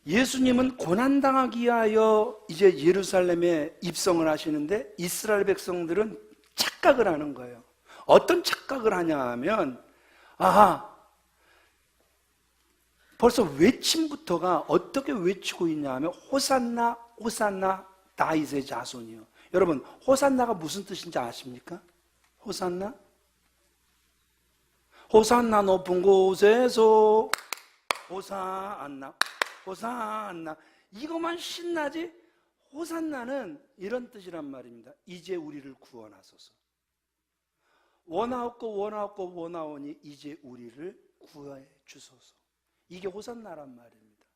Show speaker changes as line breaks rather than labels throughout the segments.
예수님은 고난당하기 위하여 이제 예루살렘에 입성을 하시는데 이스라엘 백성들은 착각을 하는 거예요. 어떤 착각을 하냐 하면, 벌써 외침부터가 어떻게 외치고 있냐 하면 호산나 호산나 다윗의 자손이요. 여러분, 호산나가 무슨 뜻인지 아십니까? 호산나? 호산나 높은 곳에서 호산나 호산나, 이것만 신나지? 호산나는 이런 뜻이란 말입니다. 이제 우리를 구원하소서. 원하옵고 원하옵고 원하오니 이제 우리를 구해 주소서. 이게 호산나란 말입니다.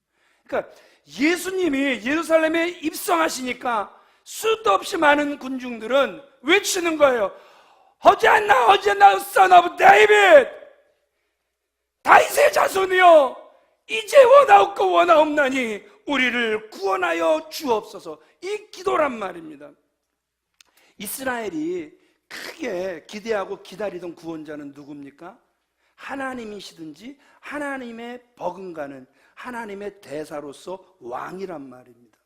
그러니까 예수님이 예루살렘에 입성하시니까 수도 없이 많은 군중들은 외치는 거예요. 호산나 호산나 son of David, 다윗의 자손이여, 이제 원하옵고 원하옵나니 우리를 구원하여 주옵소서. 이 기도란 말입니다. 이스라엘이 크게 기대하고 기다리던 구원자는 누굽니까? 하나님이시든지 하나님의 버금가는 하나님의 대사로서 왕이란 말입니다.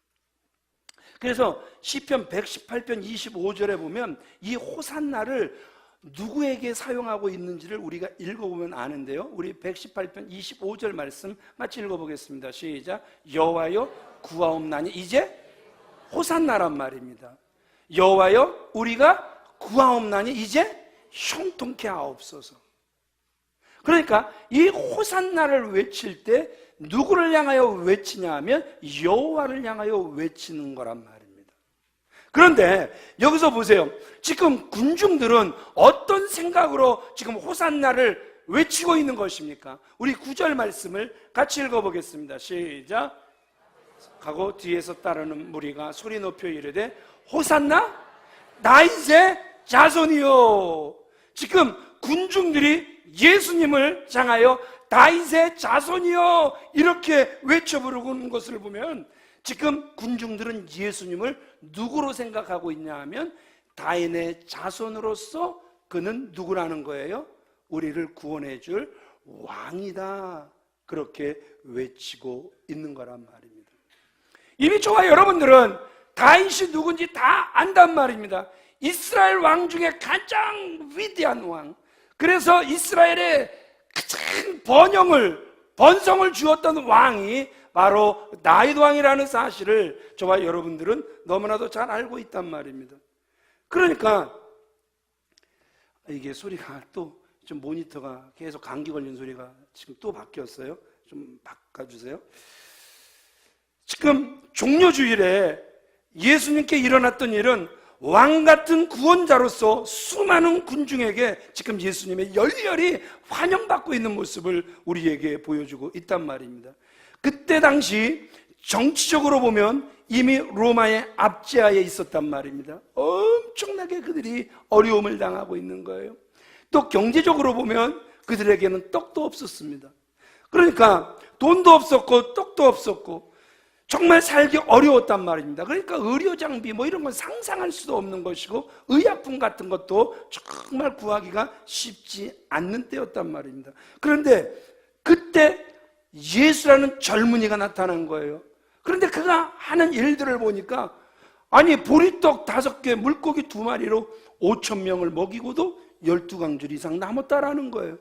그래서 시편 118편 25절에 보면 이 호산나를 누구에게 사용하고 있는지를 우리가 읽어보면 아는데요, 우리 118편 25절 말씀 같이 읽어보겠습니다. 시작. 여호와여 구하옵나니, 이제 호산나란 말입니다. 여호와여 우리가 구하옵나니 이제 형통케 하옵소서. 그러니까 이 호산나를 외칠 때 누구를 향하여 외치냐 하면 여호와를 향하여 외치는 거란 말입니다. 그런데 여기서 보세요. 지금 군중들은 어떤 생각으로 지금 호산나를 외치고 있는 것입니까? 우리 9절 말씀을 같이 읽어보겠습니다. 시작. 하고 뒤에서 따르는 무리가 소리 높여 이르되 호산나 다윗의 자손이요. 지금 군중들이 예수님을 향하여 다윗의 자손이요 이렇게 외쳐 부르는 것을 보면 지금 군중들은 예수님을 누구로 생각하고 있냐 하면 다윗의 자손으로서 그는 누구라는 거예요? 우리를 구원해 줄 왕이다, 그렇게 외치고 있는 거란 말입니다. 이미 저와 여러분들은 다윗이 누군지 다 안단 말입니다. 이스라엘 왕 중에 가장 위대한 왕, 그래서 이스라엘에 가장 번성을 주었던 왕이 바로 다윗 왕이라는 사실을 저와 여러분들은 너무나도 잘 알고 있단 말입니다. 그러니까 이게 소리가 또 좀 모니터가 계속 감기 걸린 소리가 지금 또 바뀌었어요. 좀 바꿔주세요. 지금 종려주일에 예수님께 일어났던 일은 왕 같은 구원자로서 수많은 군중에게 지금 예수님의 열렬히 환영받고 있는 모습을 우리에게 보여주고 있단 말입니다. 그때 당시 정치적으로 보면 이미 로마의 압제하에 있었단 말입니다. 엄청나게 그들이 어려움을 당하고 있는 거예요. 또 경제적으로 보면 그들에게는 떡도 없었습니다. 그러니까 돈도 없었고 떡도 없었고 정말 살기 어려웠단 말입니다. 그러니까 의료장비 뭐 이런 건 상상할 수도 없는 것이고 의약품 같은 것도 정말 구하기가 쉽지 않는 때였단 말입니다. 그런데 그때 예수라는 젊은이가 나타난 거예요. 그런데 그가 하는 일들을 보니까 아니 보리떡 5개 물고기 2마리로 5,000명을 먹이고도 12강줄 이상 남았다라는 거예요.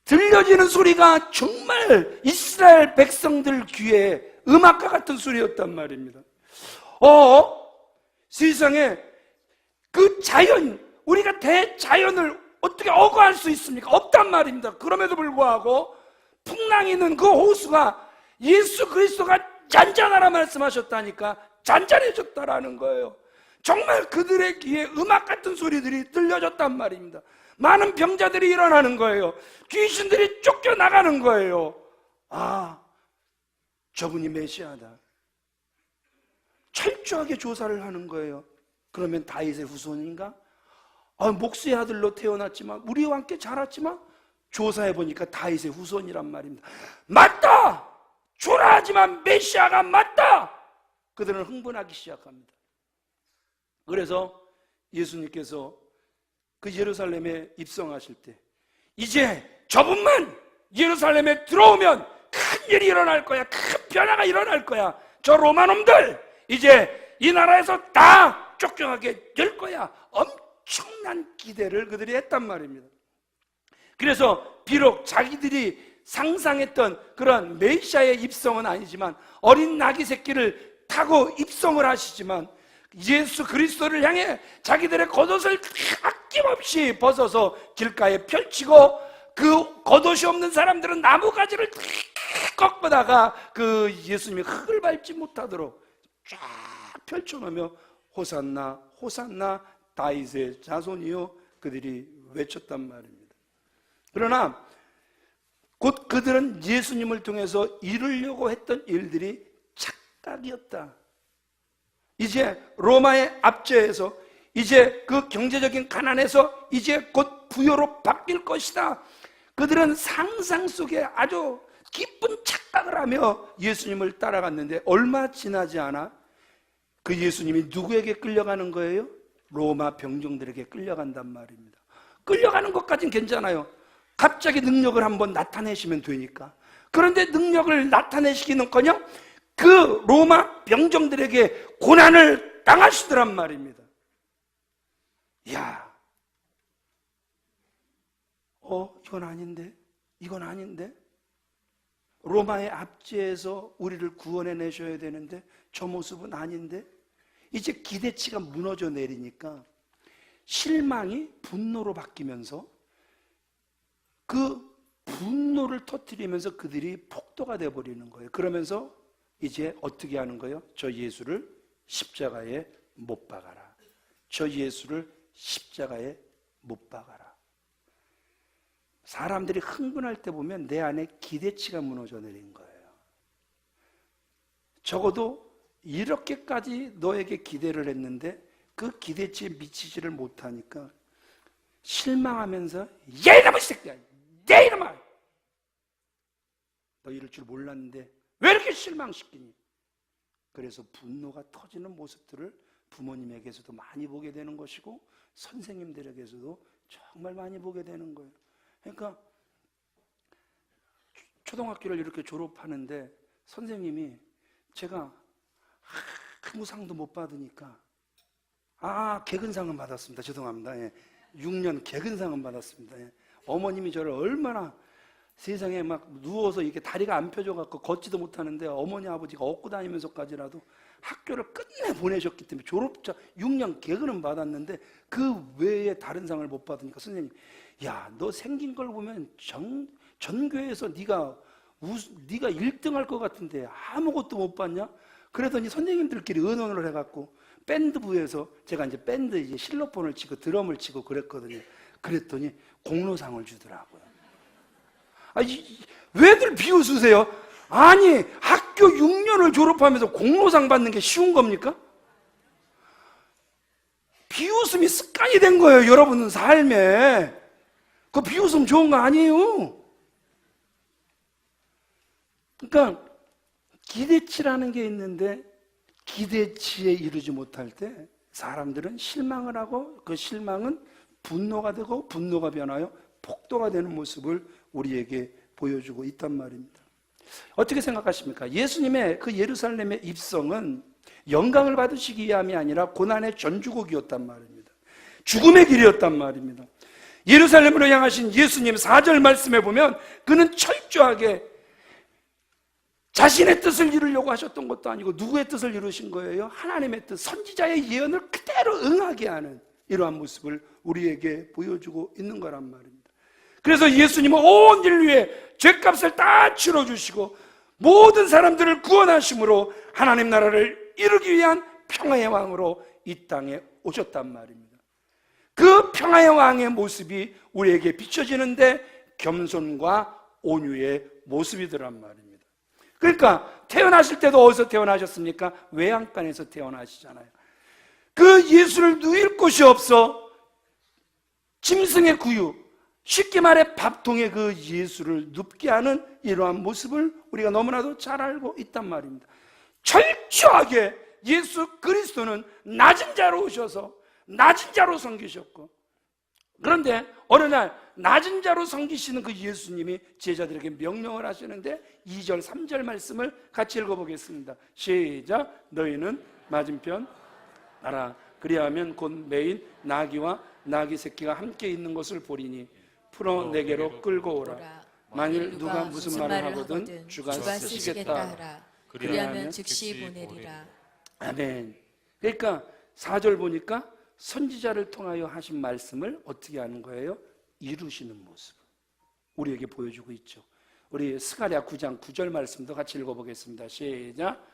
들려지는 소리가 정말 이스라엘 백성들 귀에 음악과 같은 소리였단 말입니다. 세상에 그 자연, 우리가 대자연을 어떻게 억압할 수 있습니까? 없단 말입니다. 그럼에도 불구하고 풍랑이는 그 호수가 예수 그리스도가 잔잔하라 말씀하셨다니까 잔잔해졌다라는 거예요. 정말 그들의 귀에 음악 같은 소리들이 들려졌단 말입니다. 많은 병자들이 일어나는 거예요. 귀신들이 쫓겨나가는 거예요. 저분이 메시아다. 철저하게 조사를 하는 거예요. 그러면 다윗의 후손인가? 목수의 아들로 태어났지만 우리와 함께 자랐지만 조사해보니까 다윗의 후손이란 말입니다. 맞다! 초라하지만 메시아가 맞다! 그들은 흥분하기 시작합니다. 그래서 예수님께서 그 예루살렘에 입성하실 때 이제 저분만 예루살렘에 들어오면 큰 일이 일어날 거야. 큰 변화가 일어날 거야. 저 로마 놈들 이제 이 나라에서 다 쫓겨나게 될 거야. 엄청난 기대를 그들이 했단 말입니다. 그래서 비록 자기들이 상상했던 그런 메시아의 입성은 아니지만 어린 나귀 새끼를 타고 입성을 하시지만 예수 그리스도를 향해 자기들의 겉옷을 아낌없이 벗어서 길가에 펼치고 그 겉옷이 없는 사람들은 나무가지를 꺾다가 그 예수님이 흙을 밟지 못하도록 쫙 펼쳐놓으며 호산나 호산나 다윗의 자손이요 그들이 외쳤단 말입니다. 그러나 곧 그들은 예수님을 통해서 이루려고 했던 일들이 착각이었다. 이제 로마의 압제에서 이제 그 경제적인 가난에서 이제 곧 부여로 바뀔 것이다. 그들은 상상 속에 아주 기쁜 착각을 하며 예수님을 따라갔는데 얼마 지나지 않아 그 예수님이 누구에게 끌려가는 거예요? 로마 병정들에게 끌려간단 말입니다. 끌려가는 것까지는 괜찮아요. 갑자기 능력을 한번 나타내시면 되니까. 그런데 능력을 나타내시기는커녕 그 로마 병정들에게 고난을 당하시더란 말입니다. 이야, 이건 아닌데? 이건 아닌데? 로마의 압제에서 우리를 구원해 내셔야 되는데 저 모습은 아닌데? 이제 기대치가 무너져 내리니까 실망이 분노로 바뀌면서 그 분노를 터뜨리면서 그들이 폭도가 되어버리는 거예요. 그러면서 이제 어떻게 하는 거예요? 저 예수를 십자가에 못 박아라. 저 예수를 십자가에 못 박아라. 사람들이 흥분할 때 보면 내 안에 기대치가 무너져 내린 거예요. 적어도 이렇게까지 너에게 기대를 했는데 그 기대치에 미치지를 못하니까 실망하면서 야 이놈의 새끼야! 야 이놈아! 너 이럴 줄 몰랐는데 왜 이렇게 실망시키니? 그래서 분노가 터지는 모습들을 부모님에게서도 많이 보게 되는 것이고 선생님들에게서도 정말 많이 보게 되는 거예요. 그러니까 초등학교를 이렇게 졸업하는데 선생님이 제가 아무 상도 못 받으니까 개근상은 받았습니다. 죄송합니다. 6년 개근상은 받았습니다. 어머님이 저를 얼마나 세상에 막 누워서 이렇게 다리가 안 펴져갖고 걷지도 못하는데 어머니 아버지가 업고 다니면서까지라도 학교를 끝내 보내셨기 때문에 졸업자 6년 개근은 받았는데 그 외에 다른 상을 못 받으니까 선생님, 야, 너 생긴 걸 보면 전교에서 네가 1등 할 것 같은데 아무것도 못 받냐? 그러더니 선생님들끼리 의논을 해갖고 밴드부에서 제가 이제 밴드 이제 실로폰을 치고 드럼을 치고 그랬거든요. 그랬더니 공로상을 주더라고요. 왜들 비웃으세요? 아니, 학교 6년을 졸업하면서 공로상 받는 게 쉬운 겁니까? 비웃음이 습관이 된 거예요, 여러분 삶에. 그 비웃음 좋은 거 아니에요. 그러니까 기대치라는 게 있는데 기대치에 이르지 못할 때 사람들은 실망을 하고 그 실망은 분노가 되고 분노가 변하여 폭도가 되는 모습을 우리에게 보여주고 있단 말입니다. 어떻게 생각하십니까? 예수님의 그 예루살렘의 입성은 영광을 받으시기 위함이 아니라 고난의 전주곡이었단 말입니다. 죽음의 길이었단 말입니다. 예루살렘으로 향하신 예수님 4절 말씀에 보면 그는 철저하게 자신의 뜻을 이루려고 하셨던 것도 아니고 누구의 뜻을 이루신 거예요? 하나님의 뜻, 선지자의 예언을 그대로 응하게 하는 이러한 모습을 우리에게 보여주고 있는 거란 말입니다. 그래서 예수님은 온 인류의 죄값을 다 치러주시고 모든 사람들을 구원하심으로 하나님 나라를 이루기 위한 평화의 왕으로 이 땅에 오셨단 말입니다. 그 평화의 왕의 모습이 우리에게 비춰지는데 겸손과 온유의 모습이더란 말입니다. 그러니까 태어나실 때도 어디서 태어나셨습니까? 외양간에서 태어나시잖아요. 그 예수를 누일 곳이 없어 짐승의 구유, 쉽게 말해 밥통에 그 예수를 눕게 하는 이러한 모습을 우리가 너무나도 잘 알고 있단 말입니다. 철저하게 예수 그리스도는 낮은 자로 오셔서 낮은 자로 섬기셨고 그런데 어느 날 낮은 자로 섬기시는 그 예수님이 제자들에게 명령을 하시는데 2절 3절 말씀을 같이 읽어보겠습니다. 시작. 너희는 맞은편 가라. 그리하면 곧 매인 나귀와 나귀 새끼가 함께 있는 것을 보리니 풀어 내게로 끌고 오라. 만일 누가 무슨 말을 하거든 주가 쓰시겠다 하라.
그리하면 즉시 보내리라.
아멘. 그러니까 4절 보니까 선지자를 통하여 하신 말씀을 어떻게 하는 거예요? 이루시는 모습 우리에게 보여주고 있죠. 우리 스가랴 9장 9절 말씀도 같이 읽어보겠습니다. 시작.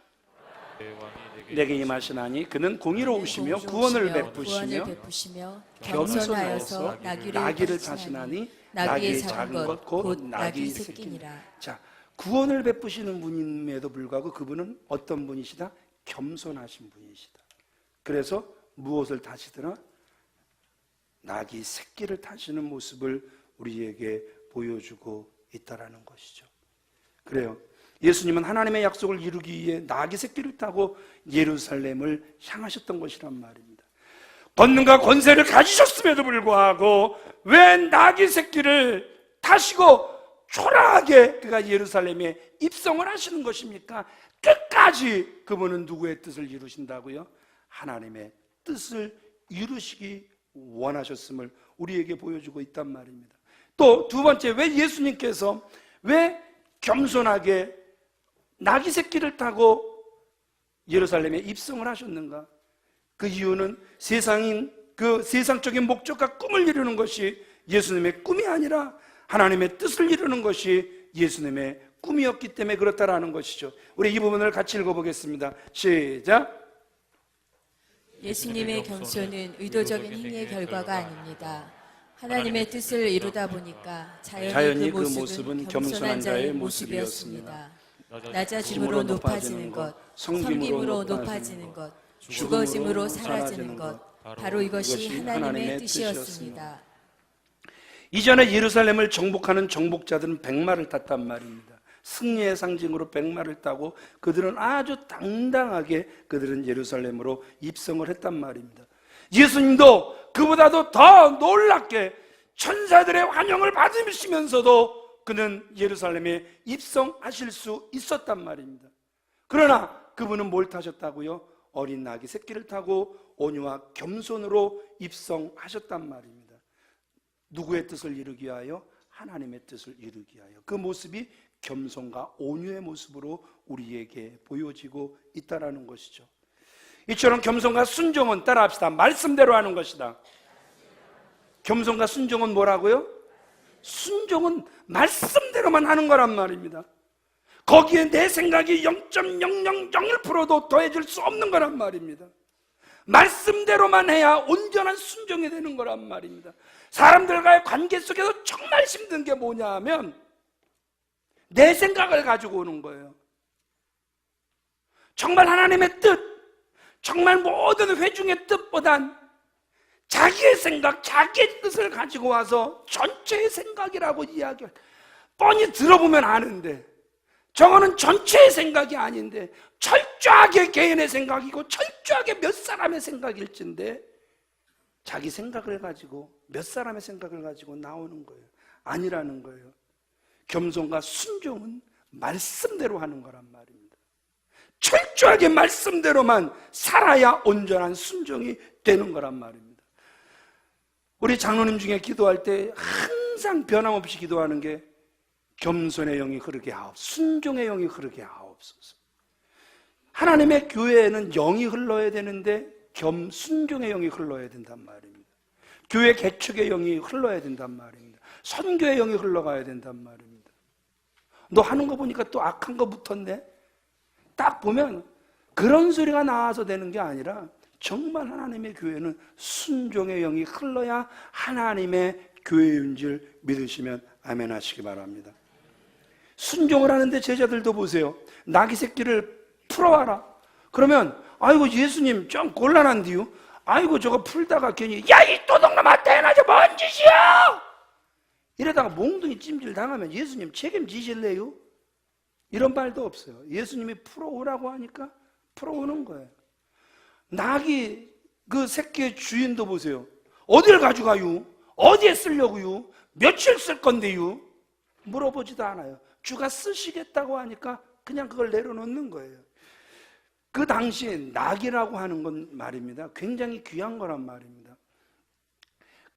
내게 임하시나니 그는 공의로우시며 구원을 베푸시며 겸손하여서 나귀를 타시나니 나귀의 작은 것 곧 나귀 새끼니라. 자, 구원을 베푸시는 분임에도 불구하고 그분은 어떤 분이시다? 겸손하신 분이시다. 그래서 무엇을 타시더라? 나귀 새끼를 타시는 모습을 우리에게 보여주고 있다라는 것이죠. 그래요. 예수님은 하나님의 약속을 이루기 위해 나귀 새끼를 타고 예루살렘을 향하셨던 것이란 말입니다. 권능과 권세를 가지셨음에도 불구하고 왜 나귀 새끼를 타시고 초라하게 그가 예루살렘에 입성을 하시는 것입니까? 끝까지 그분은 누구의 뜻을 이루신다고요? 하나님의 뜻을 이루시기 원하셨음을 우리에게 보여주고 있단 말입니다. 또 두 번째, 왜 예수님께서 왜 겸손하게 나귀 새끼를 타고 예루살렘에 입성을 하셨는가? 그 이유는 그 세상적인 목적과 꿈을 이루는 것이 예수님의 꿈이 아니라 하나님의 뜻을 이루는 것이 예수님의 꿈이었기 때문에 그렇다라는 것이죠. 우리 이 부분을 같이 읽어보겠습니다. 시작.
예수님의 겸손은 의도적인 행위의 결과가 아닙니다. 하나님의 뜻을 이루다 보니까 자연히 그 모습은 겸손한 자의 모습이었습니다. 낮아짐으로 높아지는 것, 섬김으로 높아지는 것, 죽어짐으로 사라지는 것, 바로 이것이 하나님의 뜻이었습니다.
이전에 예루살렘을 정복하는 정복자들은 백마를 탔단 말입니다. 승리의 상징으로 백마를 타고 그들은 아주 당당하게 그들은 예루살렘으로 입성을 했단 말입니다. 예수님도 그보다도 더 놀랍게 천사들의 환영을 받으시면서도 그는 예루살렘에 입성하실 수 있었단 말입니다. 그러나 그분은 뭘 타셨다고요? 어린 나귀 새끼를 타고 온유와 겸손으로 입성하셨단 말입니다. 누구의 뜻을 이루기 위하여? 하나님의 뜻을 이루기 위하여. 그 모습이 겸손과 온유의 모습으로 우리에게 보여지고 있다는 것이죠. 이처럼 겸손과 순종은, 따라합시다, 말씀대로 하는 것이다. 겸손과 순종은 뭐라고요? 순종은 말씀대로만 하는 거란 말입니다. 거기에 내 생각이 0.001%도 더해질 수 없는 거란 말입니다. 말씀대로만 해야 온전한 순종이 되는 거란 말입니다. 사람들과의 관계 속에서 정말 힘든 게 뭐냐 하면 내 생각을 가지고 오는 거예요. 정말 하나님의 뜻, 정말 모든 회중의 뜻보단 자기의 생각, 자기의 뜻을 가지고 와서 전체의 생각이라고 이야기할, 뻔히 들어보면 아는데 저거는 전체의 생각이 아닌데 철저하게 개인의 생각이고 철저하게 몇 사람의 생각일진데 자기 생각을 가지고, 몇 사람의 생각을 가지고 나오는 거예요. 아니라는 거예요. 겸손과 순종은 말씀대로 하는 거란 말입니다. 철저하게 말씀대로만 살아야 온전한 순종이 되는 거란 말입니다. 우리 장로님 중에 기도할 때 항상 변함없이 기도하는 게 겸손의 영이 흐르게 하옵소서, 순종의 영이 흐르게 하옵소서. 하나님의 교회에는 영이 흘러야 되는데 순종의 영이 흘러야 된단 말입니다. 교회 개척의 영이 흘러야 된단 말입니다. 선교의 영이 흘러가야 된단 말입니다. 너 하는 거 보니까 또 악한 거 붙었네? 딱 보면 그런 소리가 나와서 되는 게 아니라 정말 하나님의 교회는 순종의 영이 흘러야 하나님의 교회인 줄 믿으시면 아멘 하시기 바랍니다. 순종을 하는데 제자들도 보세요. 나귀 새끼를 풀어와라. 그러면 아이고 예수님 좀 곤란한데요. 아이고 저거 풀다가 괜히 야 이 도둑놈아 대낮에 뭔 짓이야, 이러다가 몽둥이 찜질 당하면 예수님 책임지실래요? 이런 말도 없어요. 예수님이 풀어오라고 하니까 풀어오는 거예요. 나귀 그 새끼의 주인도 보세요. 어딜 가져가요? 어디에 쓰려고요? 며칠 쓸 건데요? 물어보지도 않아요. 주가 쓰시겠다고 하니까 그냥 그걸 내려놓는 거예요. 그 당시에 낙이라고 하는 건 말입니다, 굉장히 귀한 거란 말입니다.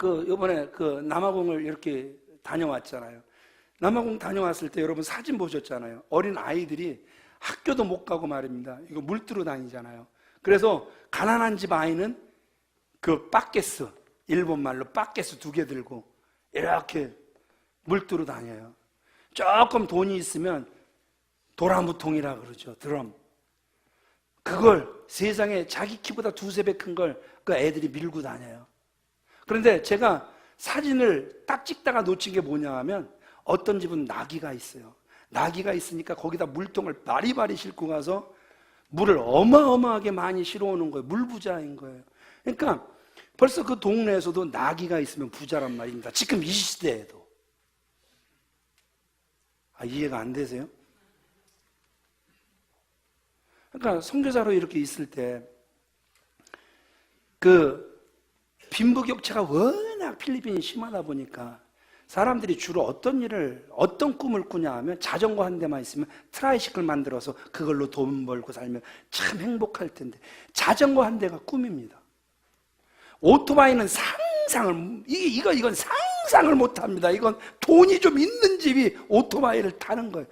요번에 남아공을 이렇게 다녀왔잖아요. 남아공 다녀왔을 때 여러분 사진 보셨잖아요. 어린 아이들이 학교도 못 가고 말입니다. 이거 물두러 다니잖아요. 그래서 가난한 집 아이는 빠게스, 일본 말로 빠게스 2개 들고 이렇게 물두러 다녀요. 조금 돈이 있으면 도라무통이라 그러죠. 드럼. 그걸 세상에 자기 키보다 2~3배 큰 걸 그 애들이 밀고 다녀요. 그런데 제가 사진을 딱 찍다가 놓친 게 뭐냐 하면, 어떤 집은 나귀가 있어요. 나귀가 있으니까 거기다 물통을 바리바리 싣고 가서 물을 어마어마하게 많이 실어오는 거예요. 물부자인 거예요. 그러니까 벌써 그 동네에서도 나귀가 있으면 부자란 말입니다. 지금 이 시대에도. 이해가 안 되세요? 그러니까 선교사로 이렇게 있을 때 빈부격차가 워낙 필리핀이 심하다 보니까 사람들이 주로 어떤 꿈을 꾸냐 하면, 자전거 한 대만 있으면 트라이시클 만들어서 그걸로 돈 벌고 살면 참 행복할 텐데, 자전거 한 대가 꿈입니다. 오토바이는 이건 상상을 못 합니다. 이건 돈이 좀 있는 집이 오토바이를 타는 거예요.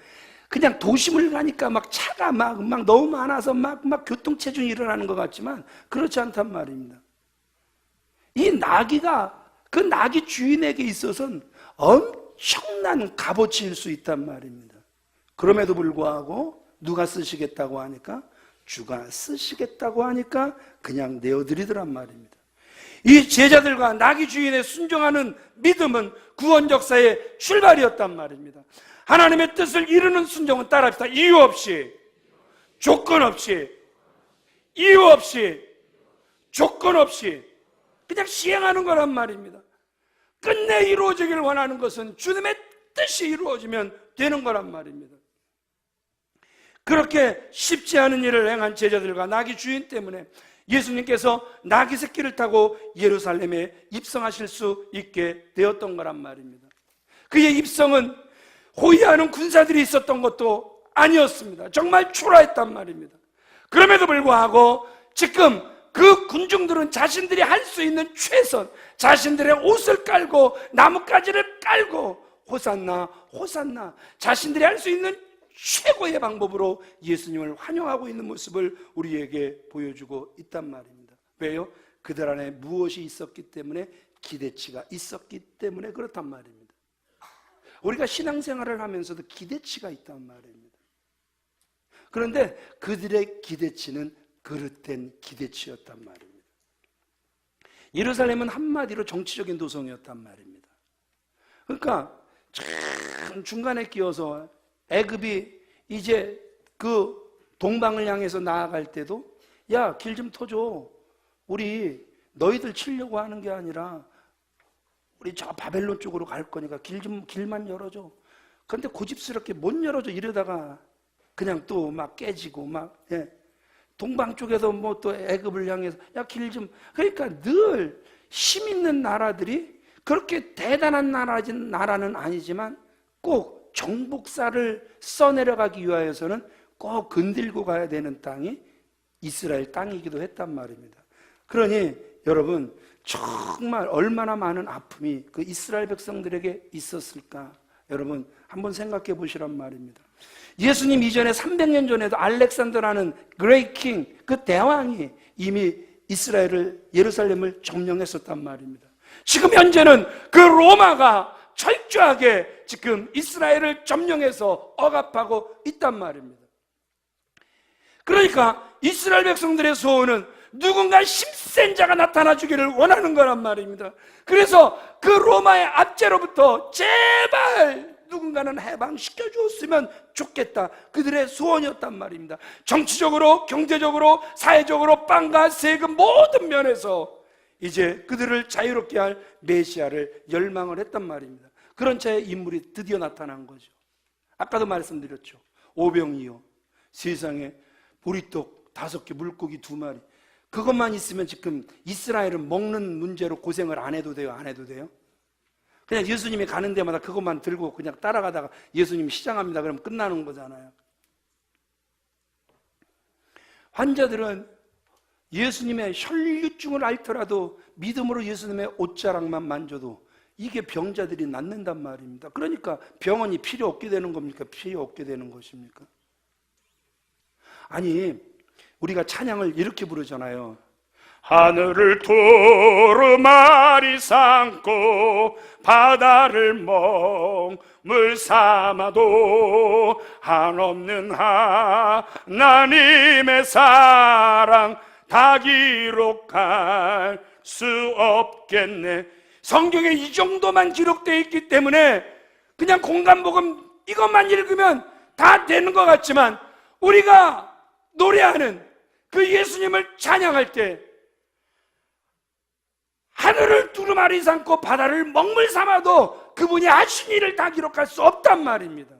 그냥 도심을 가니까 막 차가 막 너무 많아서 막 교통체증이 일어나는 것 같지만 그렇지 않단 말입니다. 이 나귀가 그 나귀 주인에게 있어서는 엄청난 값어치일 수 있단 말입니다. 그럼에도 불구하고 누가 쓰시겠다고 하니까, 주가 쓰시겠다고 하니까 그냥 내어드리더란 말입니다. 이 제자들과 나귀 주인에 순종하는 믿음은 구원 역사의 출발이었단 말입니다. 하나님의 뜻을 이루는 순종은 따라합시다. 이유 없이, 조건 없이, 이유 없이, 조건 없이 그냥 시행하는 거란 말입니다. 끝내 이루어지기를 원하는 것은 주님의 뜻이 이루어지면 되는 거란 말입니다. 그렇게 쉽지 않은 일을 행한 제자들과 나귀 주인 때문에 예수님께서 나귀 새끼를 타고 예루살렘에 입성하실 수 있게 되었던 거란 말입니다. 그의 입성은 호위하는 군사들이 있었던 것도 아니었습니다. 정말 초라했단 말입니다. 그럼에도 불구하고 지금 그 군중들은 자신들이 할 수 있는 최선, 자신들의 옷을 깔고 나뭇가지를 깔고 호산나 호산나, 자신들이 할 수 있는 최고의 방법으로 예수님을 환영하고 있는 모습을 우리에게 보여주고 있단 말입니다. 왜요? 그들 안에 무엇이 있었기 때문에, 기대치가 있었기 때문에 그렇단 말입니다. 우리가 신앙생활을 하면서도 기대치가 있단 말입니다. 그런데 그들의 기대치는 그릇된 기대치였단 말입니다. 예루살렘은 한마디로 정치적인 도성이었단 말입니다. 그러니까 참 중간에 끼어서 애굽이 이제 그 동방을 향해서 나아갈 때도, 야, 길 좀 터줘. 우리 너희들 치려고 하는 게 아니라 우리 저 바벨론 쪽으로 갈 거니까 길만 열어줘. 그런데 고집스럽게 못 열어줘. 이러다가 그냥 또 막 깨지고 동방 쪽에서 뭐 또 애굽을 향해서 야, 길 좀. 그러니까 늘 힘 있는 나라들이, 그렇게 대단한 나라는 아니지만 꼭 정복사를 써내려가기 위하여서는 꼭 건들고 가야 되는 땅이 이스라엘 땅이기도 했단 말입니다. 그러니 여러분, 정말 얼마나 많은 아픔이 그 이스라엘 백성들에게 있었을까, 여러분 한번 생각해 보시란 말입니다. 예수님 이전에 300년 전에도 알렉산더라는 그레이트 킹, 그 대왕이 이미 이스라엘을, 예루살렘을 점령했었단 말입니다. 지금 현재는 그 로마가 철저하게 지금 이스라엘을 점령해서 억압하고 있단 말입니다. 그러니까 이스라엘 백성들의 소원은 누군가 힘센 자가 나타나 주기를 원하는 거란 말입니다. 그래서 그 로마의 압제로부터 제발 누군가는 해방시켜 주었으면 좋겠다, 그들의 소원이었단 말입니다. 정치적으로, 경제적으로, 사회적으로, 빵과 세금 모든 면에서 이제 그들을 자유롭게 할 메시아를 열망을 했단 말입니다. 그런 자의 인물이 드디어 나타난 거죠. 아까도 말씀드렸죠. 오병이어, 세상에 보리떡 5개, 물고기 2마리, 그것만 있으면 지금 이스라엘은 먹는 문제로 고생을 안 해도 돼요? 안 해도 돼요? 그냥 예수님이 가는 데마다 그것만 들고 그냥 따라가다가 예수님이 시장합니다 그러면 끝나는 거잖아요. 환자들은 예수님의 혈류증을 앓더라도 믿음으로 예수님의 옷자락만 만져도 이게 병자들이 낫는단 말입니다. 그러니까 병원이 필요 없게 되는 겁니까? 필요 없게 되는 것입니까? 아니, 우리가 찬양을 이렇게 부르잖아요. 하늘을 두루마리 삼고 바다를 먹물 삼아도 한없는 하나님의 사랑 다 기록할 수 없겠네. 성경에 이 정도만 기록되어 있기 때문에 그냥 공간복음 이것만 읽으면 다 되는 것 같지만 우리가 노래하는 그 예수님을 찬양할 때 하늘을 두루마리 삼고 바다를 먹물 삼아도 그분이 하신 일을 다 기록할 수 없단 말입니다.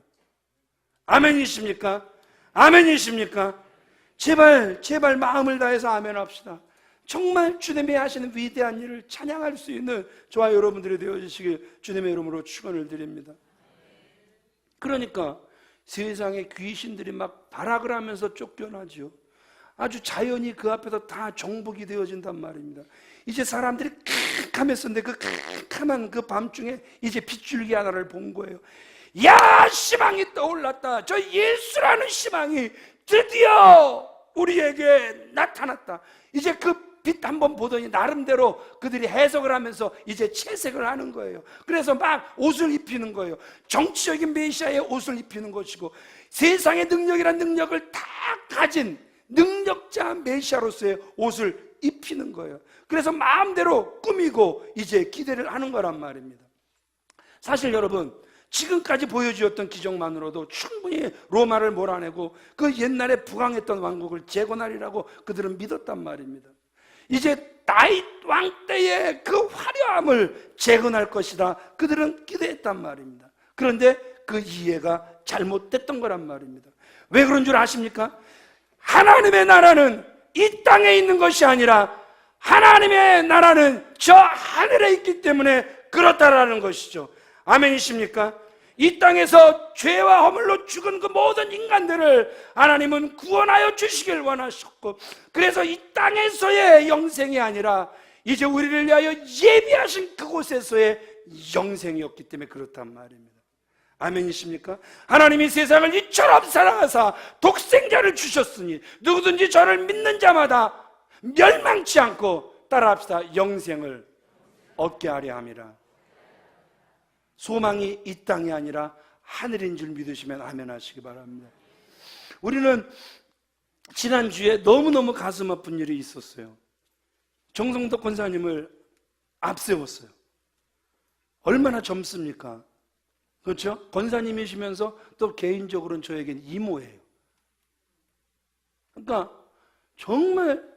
아멘이십니까? 아멘이십니까? 제발 마음을 다해서 아멘 합시다. 정말 주님이 하시는 위대한 일을 찬양할 수 있는 저와 여러분들이 되어주시길 주님의 이름으로 축원을 드립니다. 그러니까 세상에 귀신들이 막 발악을 하면서 쫓겨나죠. 아주 자연이 그 앞에서 다 정복이 되어진단 말입니다. 이제 사람들이 캄캄했었는데 그 캄캄한 그 밤중에 이제 빗줄기 하나를 본 거예요. 야, 희망이 떠올랐다. 저 예수라는 희망이 드디어 우리에게 나타났다. 이제 그 빛 한번 보더니 나름대로 그들이 해석을 하면서 이제 채색을 하는 거예요. 그래서 막 옷을 입히는 거예요. 정치적인 메시아의 옷을 입히는 것이고 세상의 능력이란 능력을 다 가진 능력자 메시아로서의 옷을 입히는 거예요. 그래서 마음대로 꾸미고 이제 기대를 하는 거란 말입니다. 사실 여러분, 지금까지 보여주었던 기적만으로도 충분히 로마를 몰아내고 그 옛날에 부강했던 왕국을 재건하리라고 그들은 믿었단 말입니다. 이제 다윗 왕 때의 그 화려함을 재건할 것이다 그들은 기대했단 말입니다. 그런데 그 이해가 잘못됐던 거란 말입니다. 왜 그런 줄 아십니까? 하나님의 나라는 이 땅에 있는 것이 아니라 하나님의 나라는 저 하늘에 있기 때문에 그렇다라는 것이죠. 아멘이십니까? 이 땅에서 죄와 허물로 죽은 그 모든 인간들을 하나님은 구원하여 주시길 원하셨고, 그래서 이 땅에서의 영생이 아니라 이제 우리를 위하여 예비하신 그곳에서의 영생이었기 때문에 그렇단 말입니다. 아멘이십니까? 하나님이 세상을 이처럼 사랑하사 독생자를 주셨으니 누구든지 저를 믿는 자마다 멸망치 않고 따라합시다. 영생을 얻게 하려 함이라. 소망이 이 땅이 아니라 하늘인 줄 믿으시면 아멘 하시기 바랍니다. 우리는 지난주에 너무너무 가슴 아픈 일이 있었어요. 정성덕 권사님을 앞세웠어요. 얼마나 젊습니까? 그렇죠? 권사님이시면서 또 개인적으로는 저에겐 이모예요. 그러니까 정말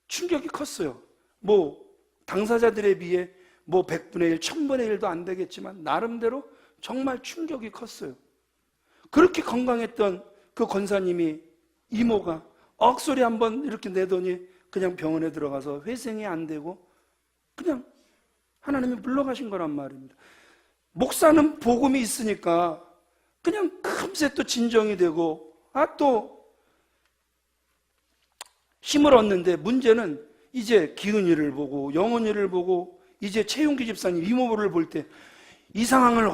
충격이 컸어요. 뭐 당사자들에 비해 뭐 100분의 1, 1000분의 1도 안 되겠지만 나름대로 정말 충격이 컸어요. 그렇게 건강했던 그 권사님이 이모가 억소리 한번 이렇게 내더니 그냥 병원에 들어가서 회생이 안 되고 그냥 하나님이 물러가신 거란 말입니다. 목사는 복음이 있으니까 그냥 금세 또 진정이 되고 또 힘을 얻는데, 문제는 이제 기은이를 보고 영원이를 보고 이제 최용기 집사님 이모부를 볼 때 이 상황을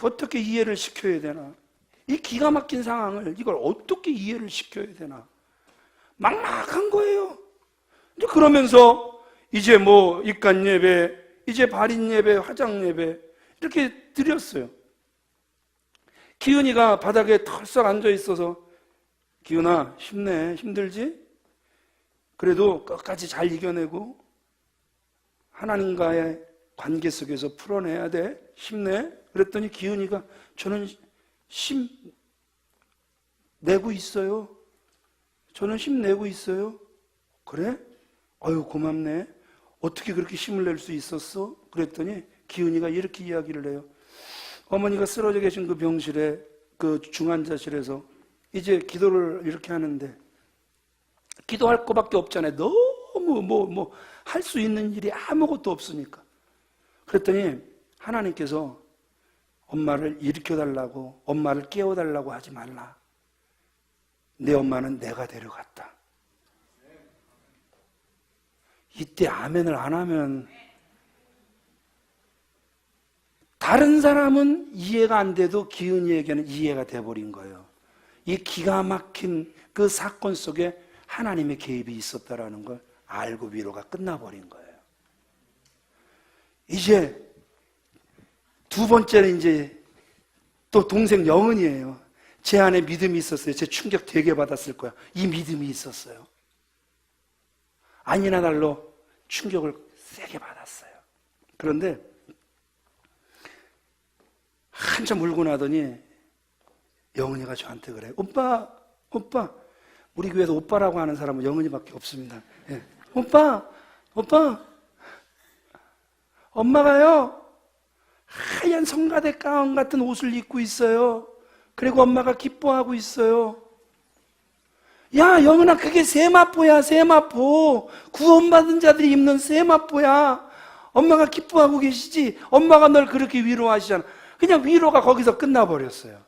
어떻게 이해를 시켜야 되나, 이 기가 막힌 상황을 이걸 어떻게 이해를 시켜야 되나 막막한 거예요. 이제 그러면서 이제 뭐 입간 예배, 이제 발인 예배, 화장 예배 이렇게 드렸어요. 기은이가 바닥에 털썩 앉아 있어서 기은아 힘내, 힘들지? 그래도 끝까지 잘 이겨내고 하나님과의 관계 속에서 풀어내야 돼. 힘내. 그랬더니 기은이가 저는 힘내고 있어요. 저는 힘내고 있어요. 그래? 아유 고맙네. 어떻게 그렇게 힘을 낼 수 있었어? 그랬더니 기은이가 이렇게 이야기를 해요. 어머니가 쓰러져 계신 그 병실에, 그 중환자실에서 이제 기도를 이렇게 하는데 기도할 거밖에 없잖아요. 너무 할 수 있는 일이 아무것도 없으니까. 그랬더니 하나님께서 엄마를 일으켜달라고, 엄마를 깨워달라고 하지 말라. 내 엄마는 내가 데려갔다. 이때 아멘을 안 하면 다른 사람은 이해가 안 돼도 기은이에게는 이해가 돼버린 거예요. 이 기가 막힌 그 사건 속에 하나님의 개입이 있었다라는 걸 알고 위로가 끝나버린 거예요. 이제 두 번째는 이제 또 동생 영은이에요. 제 안에 믿음이 있었어요. 제 충격 되게 받았을 거야. 이 믿음이 있었어요. 아니나 달로 충격을 세게 받았어요. 그런데 한참 울고 나더니 영은이가 저한테 그래. 오빠, 우리 교회에서 오빠라고 하는 사람은 영은이밖에 없습니다. 예. 오빠, 엄마가요 하얀 성가대 가운 같은 옷을 입고 있어요. 그리고 엄마가 기뻐하고 있어요. 야, 영은아, 그게 세마포야, 세마포. 구원받은 자들이 입는 세마포야. 엄마가 기뻐하고 계시지. 엄마가 널 그렇게 위로하시잖아. 그냥 위로가 거기서 끝나버렸어요.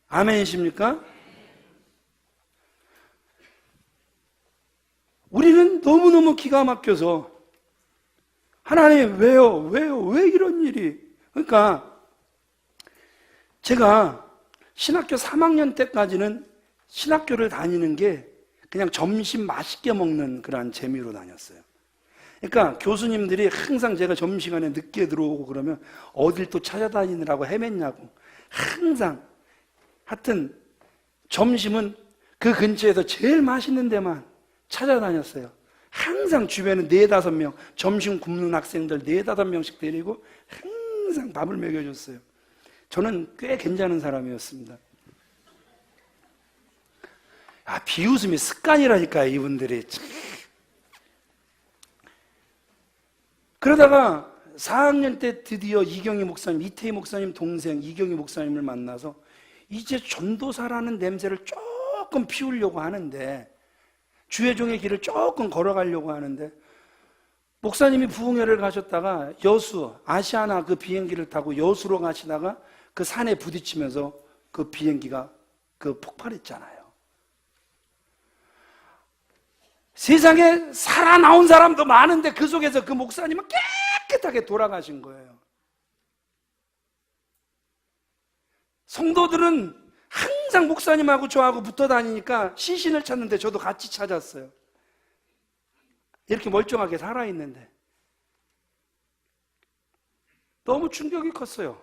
아멘이십니까? 우리는 너무너무 기가 막혀서 하나님 왜요? 왜 이런 일이? 그러니까 제가 신학교 3학년 때까지는 신학교를 다니는 게 그냥 점심 맛있게 먹는 그런 재미로 다녔어요. 그러니까 교수님들이 항상 제가 점심시간에 늦게 들어오고 그러면 어딜 또 찾아다니느라고 헤맸냐고 항상 하여튼 점심은 그 근처에서 제일 맛있는 데만 찾아다녔어요. 항상 주변에 4-5명 점심 굶는 학생들 4-5명씩 데리고 항상 밥을 먹여줬어요. 저는 꽤 괜찮은 사람이었습니다. 비웃음이 습관이라니까요, 이분들이. 그러다가 4학년 때 드디어 이경희 목사님, 이태희 목사님 동생 이경희 목사님을 만나서 이제 전도사라는 냄새를 조금 피우려고 하는데, 주의 종의 길을 조금 걸어가려고 하는데, 목사님이 부흥회를 가셨다가 여수, 아시아나 그 비행기를 타고 여수로 가시다가 그 산에 부딪히면서 그 비행기가 폭발했잖아요. 세상에 살아나온 사람도 많은데 그 속에서 그 목사님은 깨끗하게 돌아가신 거예요. 성도들은 항상 목사님하고 저하고 붙어 다니니까 시신을 찾는데 저도 같이 찾았어요. 이렇게 멀쩡하게 살아있는데 너무 충격이 컸어요.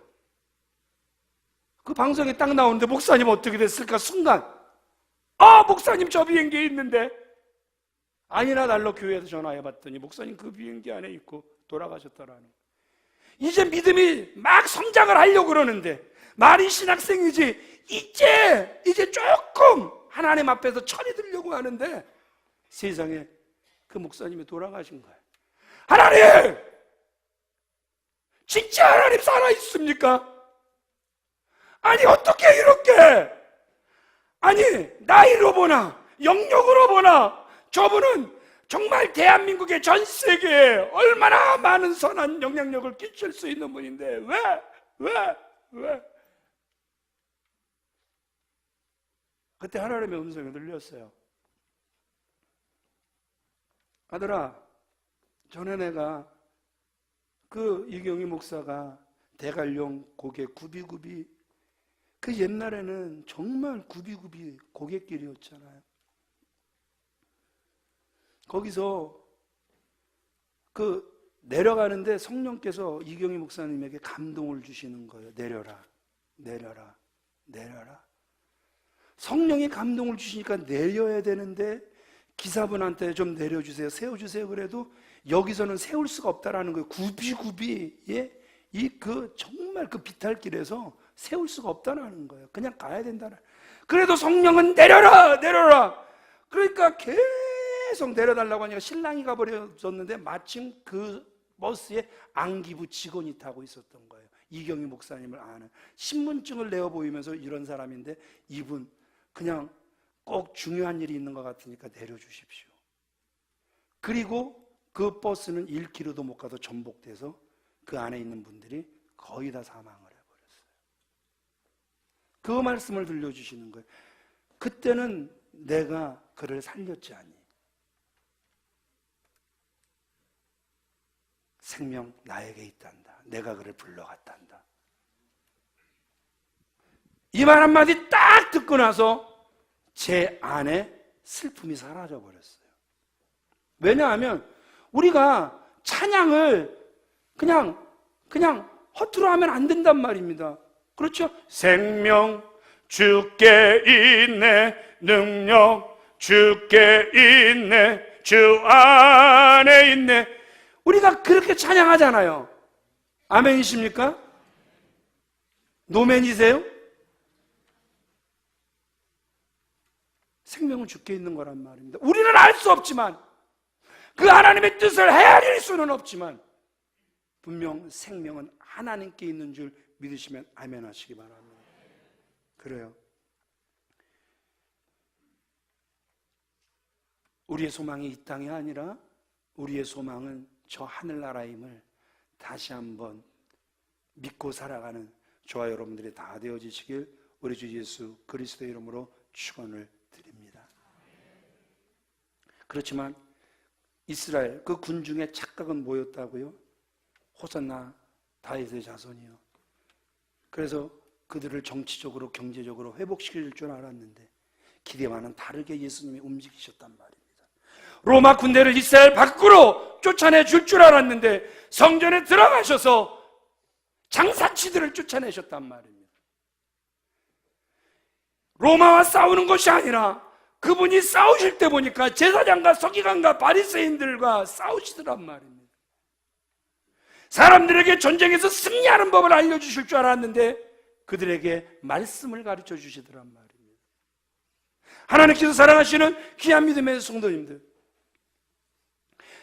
그 방송에 딱 나오는데 목사님 어떻게 됐을까? 순간 목사님 저 비행기에 있는데, 아니나 달러 교회에서 전화해봤더니 목사님 그 비행기 안에 있고 돌아가셨다라는. 이제 믿음이 막 성장을 하려고 그러는데, 말이 신학생이지 이제 조금 하나님 앞에서 철이 들려고 하는데 세상에 그 목사님이 돌아가신 거예요. 하나님! 진짜 하나님 살아있습니까? 아니 어떻게 이렇게, 아니 나이로 보나 영역으로 보나 저분은 정말 대한민국의 전 세계에 얼마나 많은 선한 영향력을 끼칠 수 있는 분인데 왜? 그때 하나님의 음성이 들렸어요. 아들아, 전에 내가 그 이경희 목사가 대관령 고개 굽이굽이, 그 옛날에는 정말 굽이굽이 고갯길이었잖아요. 거기서 내려가는데 성령께서 이경희 목사님에게 감동을 주시는 거예요. 내려라. 성령이 감동을 주시니까 내려야 되는데 기사분한테 좀 내려주세요, 세워주세요 그래도 여기서는 세울 수가 없다라는 거예요. 굽이굽이 정말 그 비탈길에서 세울 수가 없다라는 거예요. 그냥 가야 된다는. 그래도 성령은 내려라. 그러니까 계속 내려달라고 하니까 신랑이 가버렸었는데 마침 그 버스에 안기부 직원이 타고 있었던 거예요. 이경희 목사님을 아는, 신분증을 내어 보이면서 이런 사람인데 이분 그냥 꼭 중요한 일이 있는 것 같으니까 내려주십시오. 그리고 그 버스는 1km도 못 가도 전복돼서 그 안에 있는 분들이 거의 다 사망을 해버렸어요. 그 말씀을 들려주시는 거예요. 그때는 내가 그를 살렸지 않니? 생명 나에게 있단다. 내가 그를 불러갔단다. 이 말 한마디 딱 듣고 나서 제 안에 슬픔이 사라져 버렸어요. 왜냐하면 우리가 찬양을 그냥 허투루 하면 안 된단 말입니다. 그렇죠? 생명 주께 있네, 능력 주께 있네, 주 안에 있네. 우리가 그렇게 찬양하잖아요. 아멘이십니까? 노맨이세요? 생명은 주께 있는 거란 말입니다. 우리는 알 수 없지만, 그 하나님의 뜻을 헤아릴 수는 없지만, 분명 생명은 하나님께 있는 줄 믿으시면 아멘 하시기 바랍니다. 그래요. 우리의 소망이 이 땅이 아니라 우리의 소망은 저 하늘나라임을 다시 한번 믿고 살아가는 저와 여러분들이 다 되어지시길 우리 주 예수 그리스도의 이름으로 축원을 드립니다. 그렇지만 이스라엘 그 군중의 착각은 뭐였다고요? 호산나 다윗의 자손이요. 그래서 그들을 정치적으로 경제적으로 회복시킬 줄 알았는데 기대와는 다르게 예수님이 움직이셨단 말입니다. 로마 군대를 이스라엘 밖으로 쫓아내줄 줄 알았는데 성전에 들어가셔서 장사치들을 쫓아내셨단 말입니다. 로마와 싸우는 것이 아니라 그분이 싸우실 때 보니까 제사장과 서기관과 바리새인들과 싸우시더란 말입니다. 사람들에게 전쟁에서 승리하는 법을 알려주실 줄 알았는데 그들에게 말씀을 가르쳐 주시더란 말입니다. 하나님께서 사랑하시는 귀한 믿음의 성도님들,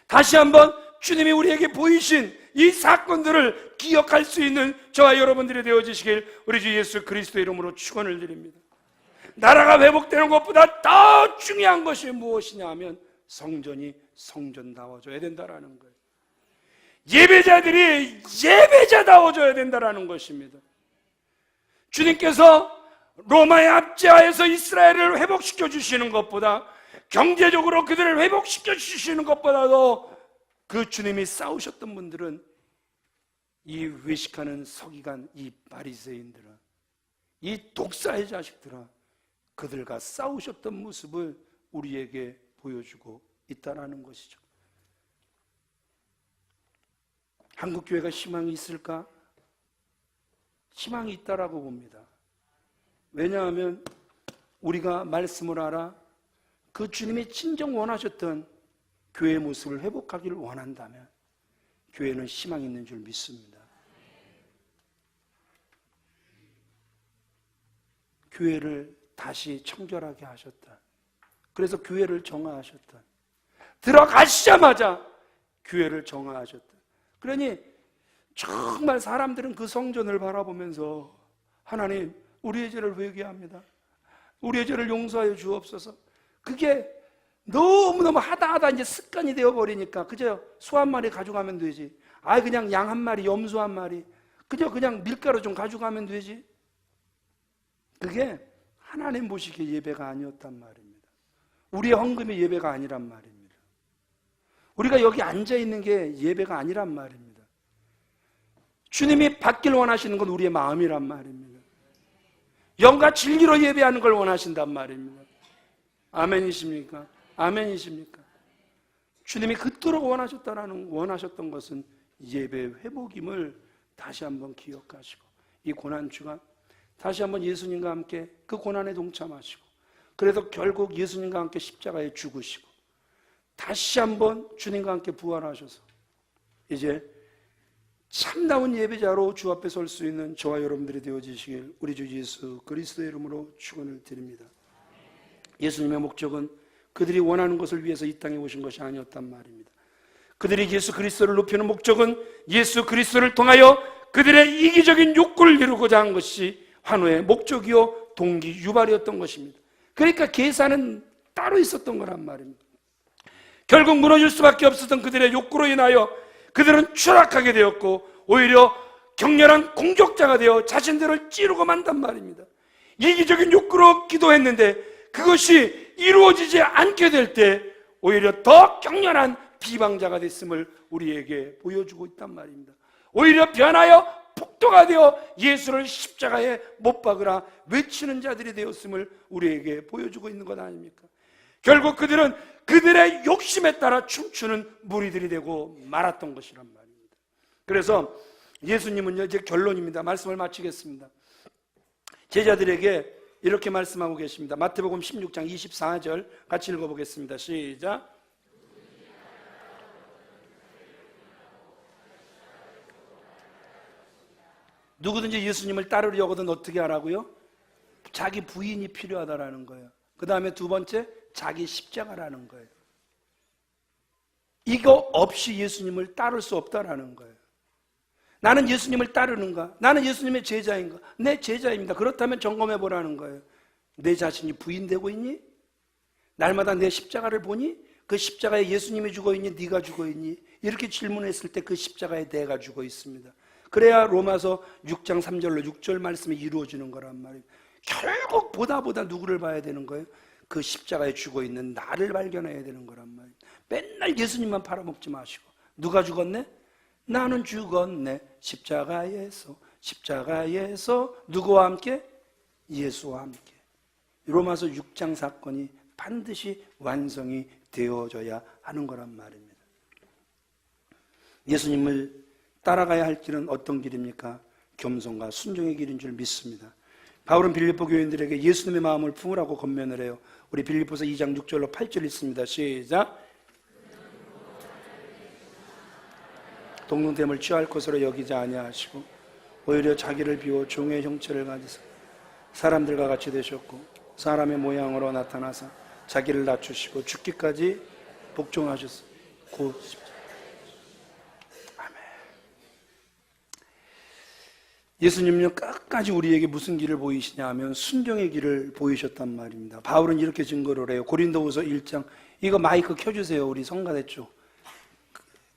다시 한번 주님이 우리에게 보이신 이 사건들을 기억할 수 있는 저와 여러분들이 되어지시길 우리 주 예수 그리스도의 이름으로 축원을 드립니다. 나라가 회복되는 것보다 더 중요한 것이 무엇이냐 하면 성전이 성전다워져야 된다라는 거예요. 예배자들이 예배자다워져야 된다라는 것입니다. 주님께서 로마의 압제하에서 이스라엘을 회복시켜 주시는 것보다, 경제적으로 그들을 회복시켜 주시는 것보다도 그 주님이 싸우셨던 분들은 이 외식하는 서기관, 이 바리새인들은, 이 독사의 자식들은 그들과 싸우셨던 모습을 우리에게 보여주고 있다는 것이죠. 한국교회가 희망이 있을까? 희망이 있다라고 봅니다. 왜냐하면 우리가 말씀을 알아 그 주님이 진정 원하셨던 교회의 모습을 회복하기를 원한다면 교회는 희망이 있는 줄 믿습니다. 교회를 다시 청결하게 하셨다. 그래서 교회를 정화하셨다. 들어가시자마자 교회를 정화하셨다. 그러니 정말 사람들은 그 성전을 바라보면서 하나님, 우리의 죄를 회개합니다. 우리의 죄를 용서하여 주옵소서. 그게 너무너무 하다 이제 습관이 되어버리니까 그저 소 한 마리 가져가면 되지. 그냥 양 한 마리, 염소 한 마리, 그냥 밀가루 좀 가져가면 되지. 그게 하나님 보시기에 예배가 아니었단 말입니다. 우리의 헌금이 예배가 아니란 말입니다. 우리가 여기 앉아있는 게 예배가 아니란 말입니다. 주님이 받길 원하시는 건 우리의 마음이란 말입니다. 영과 진리로 예배하는 걸 원하신단 말입니다. 아멘이십니까? 아멘이십니까? 주님이 그토록 원하셨던 것은 예배 회복임을 다시 한번 기억하시고, 이 고난주간 다시 한번 예수님과 함께 그 고난에 동참하시고, 그래서 결국 예수님과 함께 십자가에 죽으시고 다시 한번 주님과 함께 부활하셔서 이제 참다운 예배자로 주 앞에 설 수 있는 저와 여러분들이 되어지시길 우리 주 예수 그리스도의 이름으로 축원을 드립니다. 예수님의 목적은 그들이 원하는 것을 위해서 이 땅에 오신 것이 아니었단 말입니다. 그들이 예수 그리스도를 높이는 목적은 예수 그리스도를 통하여 그들의 이기적인 욕구를 이루고자 한 것이 환호의 목적이요 동기 유발이었던 것입니다. 그러니까 계산은 따로 있었던 거란 말입니다. 결국 무너질 수밖에 없었던 그들의 욕구로 인하여 그들은 추락하게 되었고 오히려 격렬한 공격자가 되어 자신들을 찌르고 만단 말입니다. 이기적인 욕구로 기도했는데 그것이 이루어지지 않게 될 때 오히려 더 격렬한 비방자가 됐음을 우리에게 보여주고 있단 말입니다. 오히려 변하여 폭도가 되어 예수를 십자가에 못 박으라 외치는 자들이 되었음을 우리에게 보여주고 있는 것 아닙니까? 결국 그들은 그들의 욕심에 따라 춤추는 무리들이 되고 말았던 것이란 말입니다. 그래서 예수님은요, 이제 결론입니다. 말씀을 마치겠습니다. 제자들에게 이렇게 말씀하고 계십니다. 마태복음 16장 24절 같이 읽어보겠습니다. 시작. 누구든지 예수님을 따르려거든 어떻게 하라고요? 자기 부인이 필요하다라는 거예요. 그 다음에 두 번째, 자기 십자가라는 거예요. 이거 없이 예수님을 따를 수 없다라는 거예요. 나는 예수님을 따르는가? 나는 예수님의 제자인가? 내 제자입니다. 그렇다면 점검해 보라는 거예요. 내 자신이 부인되고 있니? 날마다 내 십자가를 보니? 그 십자가에 예수님이 죽어 있니? 네가 죽어 있니? 이렇게 질문했을 때 그 십자가에 내가 죽어 있습니다. 그래야 로마서 6장 3절로 6절 말씀이 이루어지는 거란 말이에요. 결국 보다 누구를 봐야 되는 거예요? 그 십자가에 죽어 있는 나를 발견해야 되는 거란 말이에요. 맨날 예수님만 팔아먹지 마시고. 누가 죽었네? 나는 죽었네. 십자가에서 누구와 함께? 예수와 함께. 로마서 6장 사건이 반드시 완성이 되어져야 하는 거란 말입니다. 예수님을 따라가야 할 길은 어떤 길입니까? 겸손과 순종의 길인 줄 믿습니다. 바울은 빌립보 교인들에게 예수님의 마음을 품으라고 권면을 해요. 우리 빌립보서 2장 6절로 8절 읽습니다. 시작. 동등됨을 취할 것으로 여기지 아니하시고 오히려 자기를 비워 종의 형체를 가지사 사람들과 같이 되셨고 사람의 모양으로 나타나사 자기를 낮추시고 죽기까지 복종하셨습니다. 곧 아멘. 예수님은요 끝까지 우리에게 무슨 길을 보이시냐 하면 순종의 길을 보이셨단 말입니다. 바울은 이렇게 증거를 해요. 고린도후서 1장, 이거 마이크 켜주세요. 우리 성가대 쪽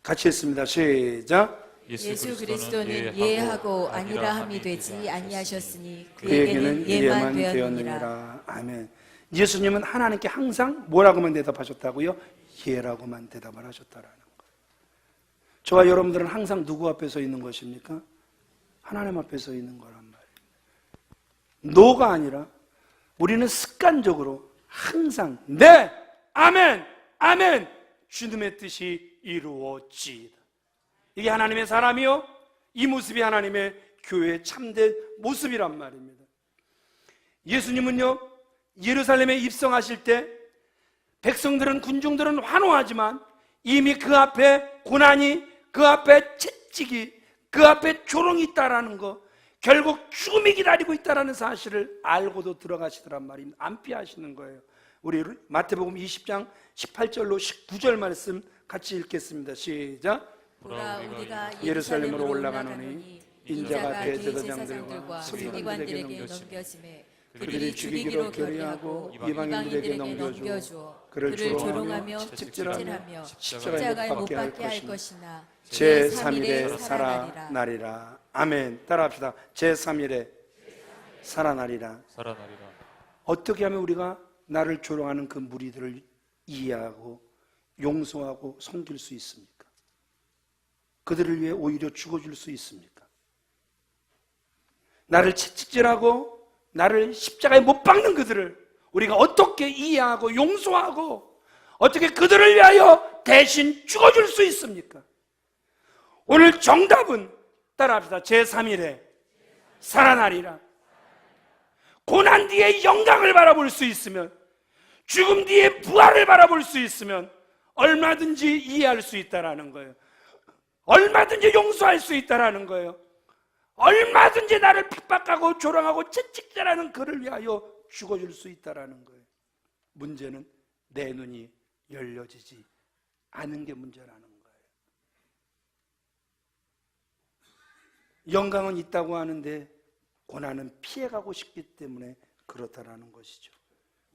같이 했습니다. 시작.
예수 그리스도는 예하고 아니라 함이 되지 아니하셨으니
그에게는 예만 되었느니라. 아멘. 예수님은 하나님께 항상 뭐라고만 대답하셨다고요? 예라고만 대답을 하셨다라는 거예요. 저와 여러분들은 항상 누구 앞에 서 있는 것입니까? 하나님 앞에 서 있는 거란 말이에요. 노가 아니라 우리는 습관적으로 항상 네, 아멘, 아멘, 주님의 뜻이 이루어지이다. 이게 하나님의 사람이요, 이 모습이 하나님의 교회의 참된 모습이란 말입니다. 예수님은요 예루살렘에 입성하실 때 백성들은, 군중들은 환호하지만 이미 그 앞에 고난이, 그 앞에 채찍이, 그 앞에 조롱이 있다라는 거, 결국 죽음이 기다리고 있다라는 사실을 알고도 들어가시더란 말입니다. 안 피하시는 거예요. 우리 마태복음 20장 18절로 19절 말씀 같이 읽겠습니다. 시작.
보라 우리가
예루살렘으로 올라가노니 인자가
대제사장들과 서기관들에게 넘겨지매 그들이 죽이기로 결의하고
이방인들에게
넘겨주어
그를
조롱하며
채찍질하며
십자가에 못 박게 할 것이나
제3일에 살아나리라. 아멘. 따라합시다. 제3일에 살아나리라. 어떻게 하면 우리가 나를 조롱하는 그 무리들을 이해하고 용서하고 섬길 수 있습니까? 그들을 위해 오히려 죽어줄 수 있습니까? 나를 채찍질하고 나를 십자가에 못 박는 그들을 우리가 어떻게 이해하고 용서하고 어떻게 그들을 위하여 대신 죽어줄 수 있습니까? 오늘 정답은 따라합시다. 제3일에 살아나리라. 고난 뒤에 영광을 바라볼 수 있으면, 죽음 뒤에 부활을 바라볼 수 있으면 얼마든지 이해할 수 있다라는 거예요. 얼마든지 용서할 수 있다라는 거예요. 얼마든지 나를 핍박하고 조롱하고 채찍질하는 그를 위하여 죽어줄 수 있다라는 거예요. 문제는 내 눈이 열려지지 않은 게 문제라는 거예요. 영광은 있다고 하는데 고난은 피해가고 싶기 때문에 그렇다라는 것이죠.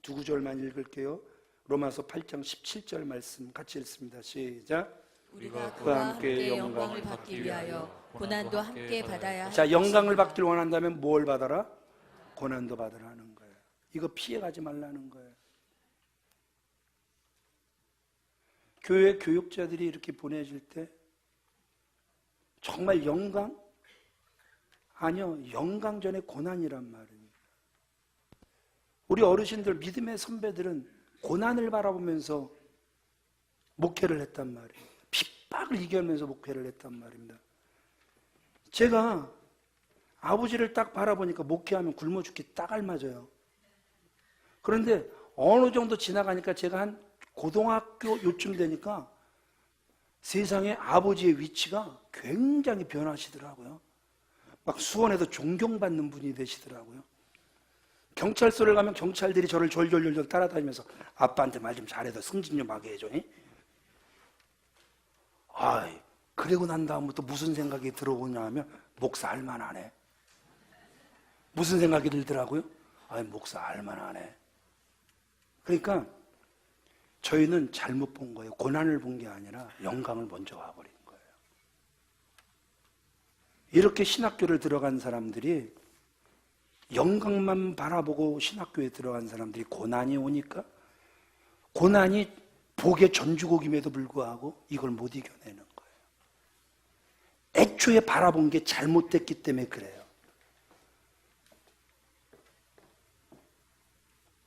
두 구절만 읽을게요. 로마서 8장 17절 말씀 같이 읽습니다. 시작.
우리가 그와 함께 영광을 받기 위하여 고난도 함께 받아야 할
자, 영광을
것입니다.
받기를 원한다면 뭘 받아라? 고난도 받으라는 거예요. 이거 피해가지 말라는 거예요. 교회 교육자들이 이렇게 보내질 때 정말 영광? 아니요, 영광 전에 고난이란 말입니다. 우리 어르신들, 믿음의 선배들은 고난을 바라보면서 목회를 했단 말이에요. 핍박을 이겨내면서 목회를 했단 말입니다. 제가 아버지를 딱 바라보니까 목회하면 굶어 죽기 딱 알맞아요. 그런데 어느 정도 지나가니까 제가 한 고등학교 요쯤 되니까 세상에 아버지의 위치가 굉장히 변하시더라고요. 막 수원에도 존경받는 분이 되시더라고요. 경찰서를 가면 경찰들이 저를 졸졸졸 따라다니면서 아빠한테 말 좀 잘해서 승진 좀 하게 해줘. 아이, 그러고 난 다음부터 무슨 생각이 들어오냐 하면 목사 알만하네. 무슨 생각이 들더라고요? 아이, 목사 알만하네. 그러니까 저희는 잘못 본 거예요. 고난을 본 게 아니라 영광을 먼저 와버린 거예요. 이렇게 신학교를 들어간 사람들이 영광만 바라보고 신학교에 들어간 사람들이 고난이 오니까 고난이 복의 전주곡임에도 불구하고 이걸 못 이겨내는 거예요. 애초에 바라본 게 잘못됐기 때문에 그래요.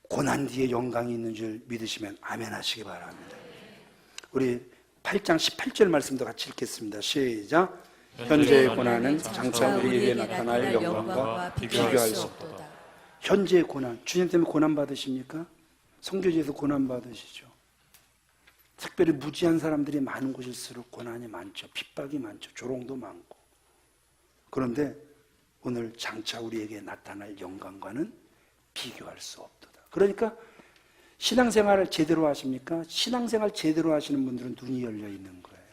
고난 뒤에 영광이 있는 줄 믿으시면 아멘 하시기 바랍니다. 우리 8장 18절 말씀도 같이 읽겠습니다. 시작. 현재의 고난은 장차 우리에게 나타날 영광과 비교할 수 없도다. 현재의 고난, 주님 때문에 고난 받으십니까? 선교지에서 고난 받으시죠. 특별히 무지한 사람들이 많은 곳일수록 고난이 많죠. 핍박이 많죠. 조롱도 많고. 그런데 오늘 장차 우리에게 나타날 영광과는 비교할 수 없도다. 그러니까 신앙생활을 제대로 하십니까? 신앙생활 제대로 하시는 분들은 눈이 열려 있는 거예요.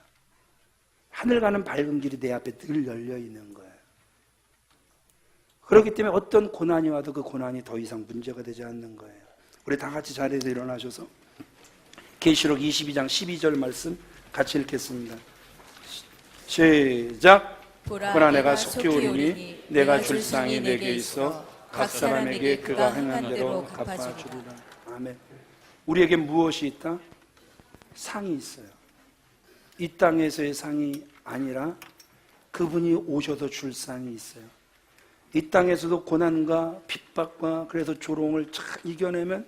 하늘 가는 밝은 길이 내 앞에 늘 열려 있는 거예요. 그렇기 때문에 어떤 고난이 와도 그 고난이 더 이상 문제가 되지 않는 거예요. 우리 다 같이 자리에서 일어나셔서 계시록 22장 12절 말씀 같이 읽겠습니다. 시작. 보라 내가 속히 오리니 내가 줄 상이 내게 있어 각 사람에게 그가 행한 대로 갚아주리라. 아멘. 우리에게 무엇이 있다? 상이 있어요. 이 땅에서의 상이 아니라 그분이 오셔서 줄 상이 있어요. 이 땅에서도 고난과 핍박과 그래서 조롱을 잘 이겨내면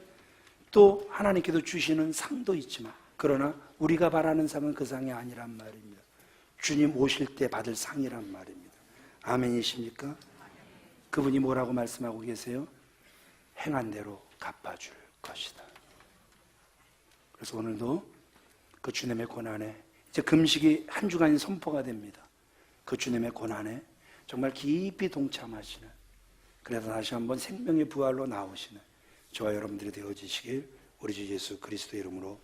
또 하나님께서 주시는 상도 있지만 그러나 우리가 바라는 상은 그 상이 아니란 말입니다. 주님 오실 때 받을 상이란 말입니다. 아멘이십니까? 그분이 뭐라고 말씀하고 계세요? 행한 대로 갚아줄 것이다. 그래서 오늘도 그 주님의 고난에 이제 금식이 한 주간이 선포가 됩니다. 그 주님의 고난에 정말 깊이 동참하시는, 그래서 다시 한번 생명의 부활로 나오시는 저와 여러분들이 되어지시길 우리 주 예수 그리스도 이름으로